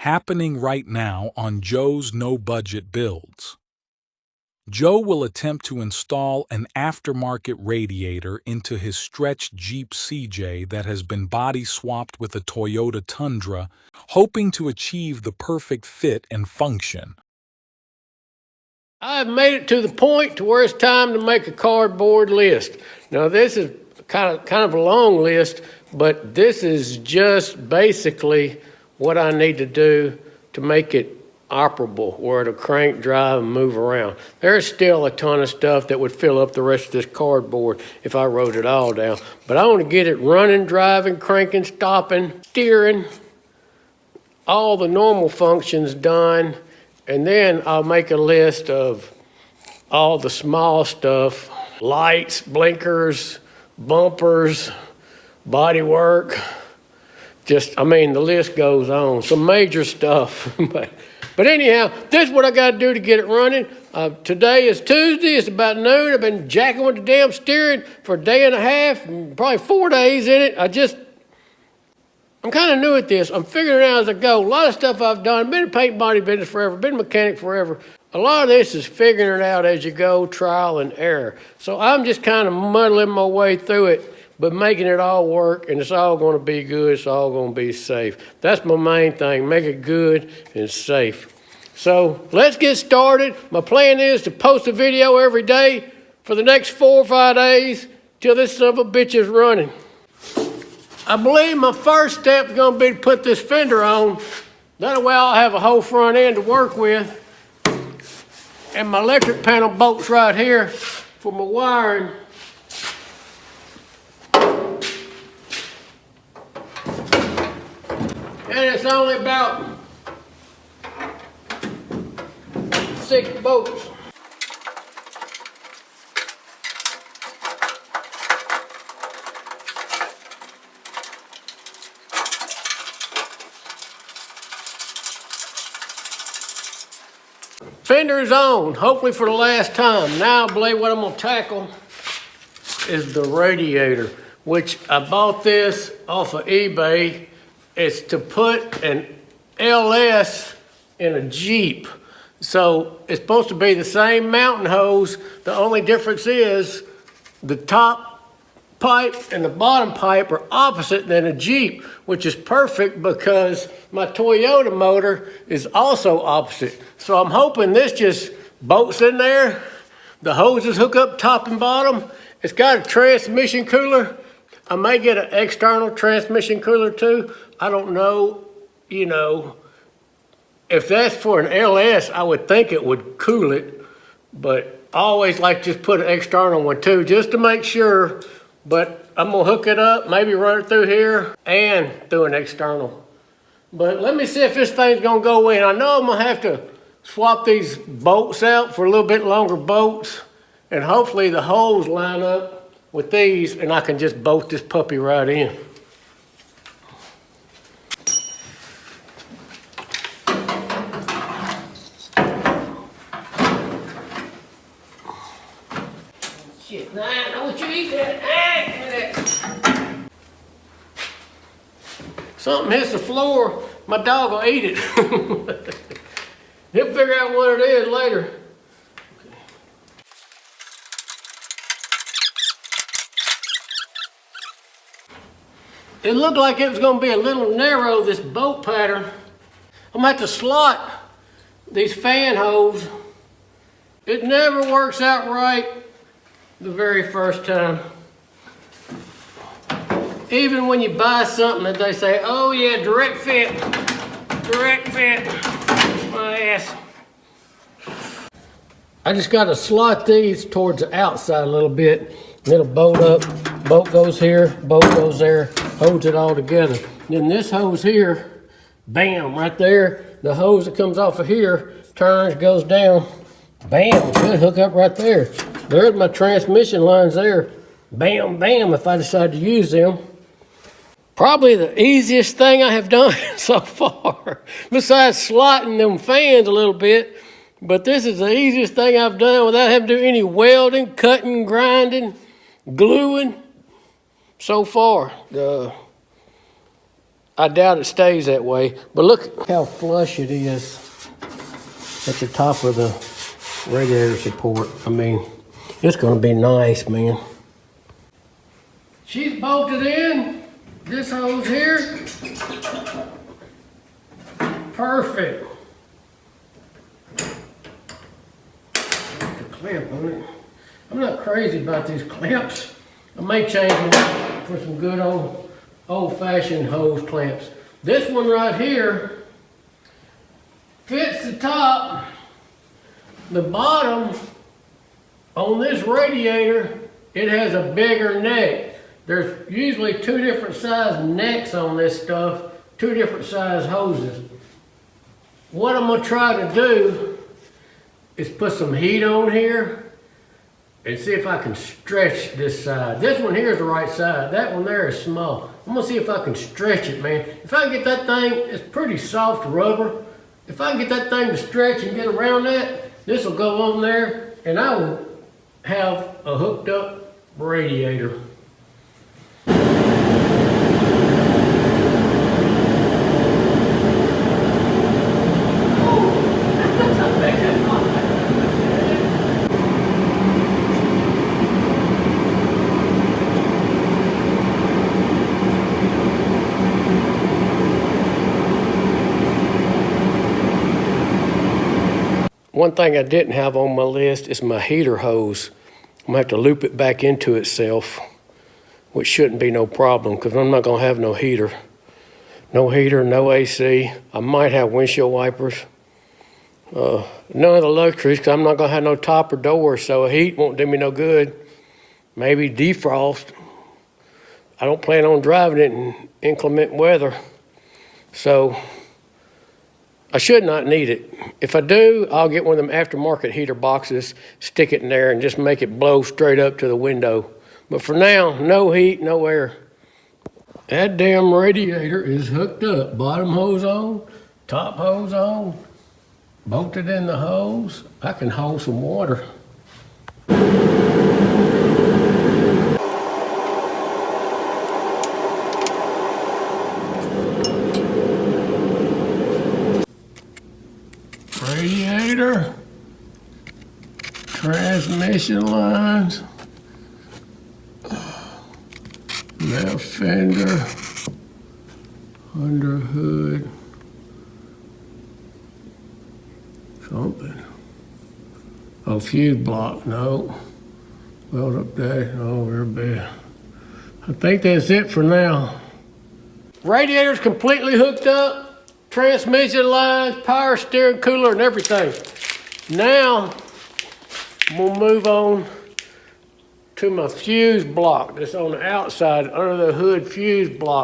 happening right now on Joe's no-budget builds. Joe will attempt to install an aftermarket radiator into his stretched Jeep CJ that has been body swapped with a Toyota Tundra, hoping to achieve the perfect fit and function. I've made it to the point to where it's time to make a cardboard list. Now this is kind of a long list, but this is just basically what I need to do to make it operable, where it'll crank, drive, and move around. There's still a ton of stuff that would fill up the rest of this cardboard if I wrote it all down. But I want to get it running, driving, cranking, stopping, steering, all the normal functions done. And then I'll make a list of all the small stuff, lights, blinkers, bumpers, body work. The list goes on. Some major stuff. But anyhow, this is what I got to do to get it running. Today is Tuesday. It's about noon. I've been jacking with the damn steering for a day and a half, probably 4 days in it. I'm kind of new at this. I'm figuring it out as I go. A lot of stuff I've done. Been in paint body business forever. Been a mechanic forever. A lot of this is figuring it out as you go, trial and error. So I'm just kind of muddling my way through it, but making it all work, and it's all going to be good. It's all going to be safe. That's my main thing. Make it good and safe. So let's get started. My plan is to post a video every day for the next 4 or 5 days till this son of a bitch is running. I believe my first step is going to be to put this fender on. That way I'll have a whole front end to work with. And my electric panel bolts right here for my wiring. And it's only about 6 bolts. Fender is on, hopefully for the last time. Now I believe what I'm gonna tackle is the radiator, which I bought this off of eBay. It's to put an LS in a Jeep. So it's supposed to be the same mountain hose. The only difference is the top pipe and the bottom pipe are opposite than a Jeep, which is perfect because my Toyota motor is also opposite. So I'm hoping this just bolts in there. The hoses hook up top and bottom. It's got a transmission cooler. I may get an external transmission cooler too. I don't know, if that's for an LS, I would think it would cool it, but I always like to just put an external one too, just to make sure. But I'm gonna hook it up, maybe run it through here and through an external. But let me see if this thing's gonna go in. I know I'm gonna have to swap these bolts out for a little bit longer bolts, and hopefully the holes line up with these and I can just bolt this puppy right in. Shit, nah, I know what you eat that. Something hits the floor, my dog will eat it. He'll figure out what it is later. It looked like it was going to be a little narrow, this bolt pattern. I'm going to have to slot these fan holes. It never works out right the very first time. Even when you buy something that they say, oh yeah, direct fit, my ass. I just got to slot these towards the outside a little bit. And it'll bolt up, bolt goes here, bolt goes there, holds it all together. Then this hose here, bam, right there. The hose that comes off of here turns, goes down, bam, should hook up right there. There's my transmission lines there. Bam, bam, if I decide to use them. Probably the easiest thing I have done so far, besides slotting them fans a little bit. But this is the easiest thing I've done without having to do any welding, cutting, grinding, gluing so far. I doubt it stays that way, but look how flush it is at the top of the radiator support. I mean, it's gonna be nice, man. She's bolted in, this hose here. Perfect. The clamp on it. I'm not crazy about these clamps. I may change them for some good old-fashioned hose clamps. This one right here fits the top. The bottom on this radiator, it has a bigger neck. There's usually 2 different size necks on this stuff, 2 different size hoses. What I'm gonna try to do is put some heat on here and see if I can stretch this side. This one here is the right side. That one there is small. I'm gonna see if I can stretch it, man. If I can get that thing, it's pretty soft rubber. If I can get that thing to stretch and get around that, this will go on there and I will have a hooked up radiator. One thing I didn't have on my list is my heater hose. I'm gonna have to loop it back into itself, which shouldn't be no problem because I'm not gonna have no heater. No heater, no AC. I might have windshield wipers. None of the luxuries because I'm not gonna have no top or door, so heat won't do me no good. Maybe defrost. I don't plan on driving it in inclement weather. So I should not need it. If I do, I'll get one of them aftermarket heater boxes, stick it in there and just make it blow straight up to the window. But for now, no heat, no air. That damn radiator is hooked up. Bottom hose on, top hose on, bolted in the hose. I can hold some water. Radiator, transmission lines, left fender, under hood, something. Oh, fuse block, no. Weld up there, no, we're bad. I think that's it for now. Radiator's completely hooked up. Transmission lines, power steering cooler, and everything. Now, we'll move on to my fuse block that's on the outside under the hood fuse block.